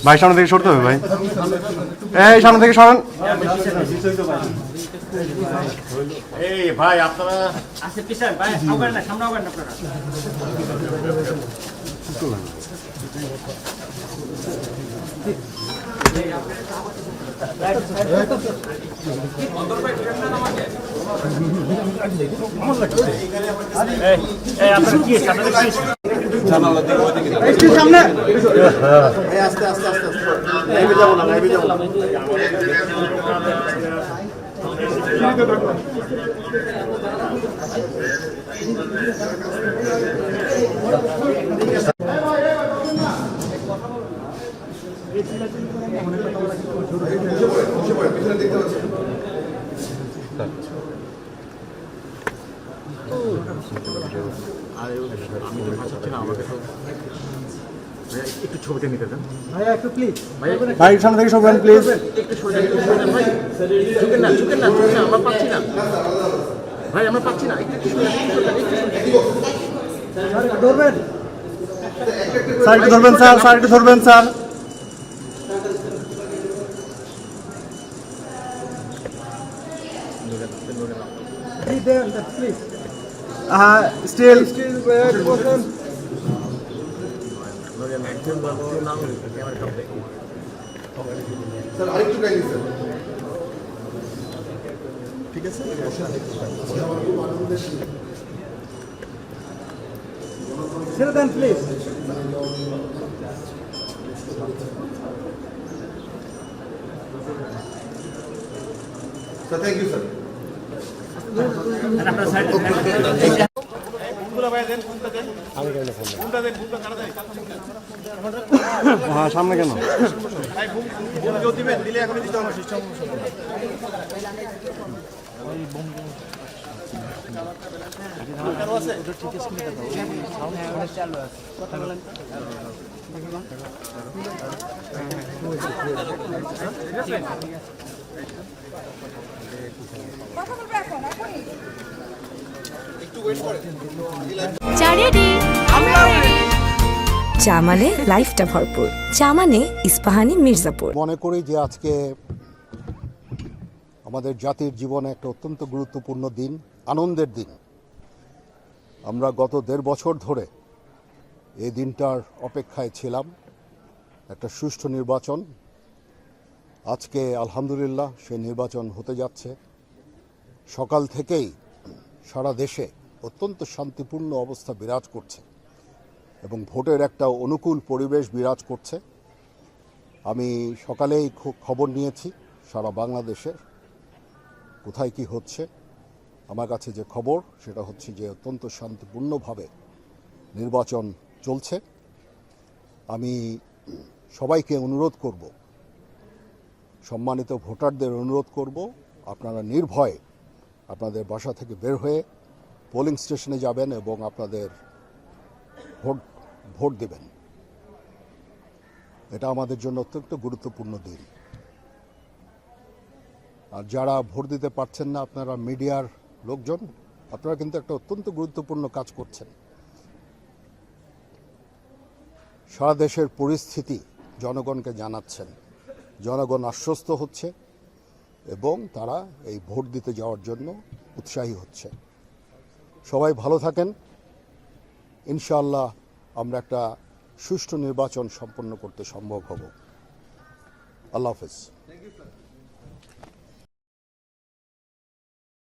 ভাই সামনে থেকে সরতে হবে ভাই, এই সামনে থেকে সরান। এই ভাই আপনারা আছে পিছন ভাই, আউগান না, সামনে আউগান না আপনারা। এই আপনারা কি সামনে দেখছিস? জানালা দিকে ওই দিকে এই সামনে। এই আস্তে আস্তে আস্তে লাইভে যাব না, লাইভে যাব না। একটু ছবিটা নিতে দেন ভাইয়া, একটু প্লিজ ভাই সামনে থেকে সরবেন প্লিজ। একটু সরে যান ভাই, ঝুঁকেন না, ঝুঁকেন না, ঝুঁকেন না, আমরা পাচ্ছি না ভাই, আমরা পাচ্ছি না। একটু ধরবেন স্যার, একটু ধরবেন স্যার, স্যার একটু ধরবেন স্যার। স্টিল স্যার আরেকটু কাইন্ডলি স্যার, ঠিক আছে? ছেড়ে দেন please. Sir thank you sir. আপনারা সাইড হ্যাঁ সামনে কেন? দিলে এখন দিতে হবে সিস্টেম। চা মানে লাইফটা ভরপুর, চা মানে ইস্পাহানি মির্জাপুর। মনে করি যে আজকে আমাদের জাতির জীবনে একটা অত্যন্ত গুরুত্বপূর্ণ দিন, আনন্দের দিন। আমরা গত 1.5 বছর ধরে এই দিনটার অপেক্ষায় ছিলাম, একটা সুষ্ঠু নির্বাচন। আজকে আলহামদুলিল্লাহ সেই নির্বাচন হতে যাচ্ছে। সকাল থেকেই সারা দেশে অত্যন্ত শান্তিপূর্ণ অবস্থা বিরাজ করছে এবং ভোটের একটা অনুকূল পরিবেশ বিরাজ করছে। আমি সকালেই খবর নিয়েছি সারা বাংলাদেশের কোথায় কি হচ্ছে। আমার কাছে যে খবর সেটা হচ্ছে যে অত্যন্ত শান্তিপূর্ণভাবে নির্বাচন চলছে। আমি সবাইকে অনুরোধ করব, সম্মানিত ভোটারদের অনুরোধ করব, আপনারা নির্ভয়ে আপনাদের বাসা থেকে বের হয়ে পোলিং স্টেশনে যাবেন এবং আপনাদের ভোট দেবেন। এটা আমাদের জন্য অত্যন্ত গুরুত্বপূর্ণ দিন। আর যারা ভোট দিতে পারছেন না, আপনারা মিডিয়ার লোকজন, আপনারা কিন্তু একটা অত্যন্ত গুরুত্বপূর্ণ কাজ করছেন। সারা দেশের পরিস্থিতি জনগণকে জানাচ্ছেন, জনগণ আশ্বস্ত হচ্ছে এবং তারা এই ভোট দিতে যাওয়ার জন্য উৎসাহী হচ্ছে। সবাই ভালো থাকেন। ইনশাআল্লাহ আমরা একটা সুষ্ঠু নির্বাচন সম্পন্ন করতে সম্ভব হব। আল্লাহ হাফেজ।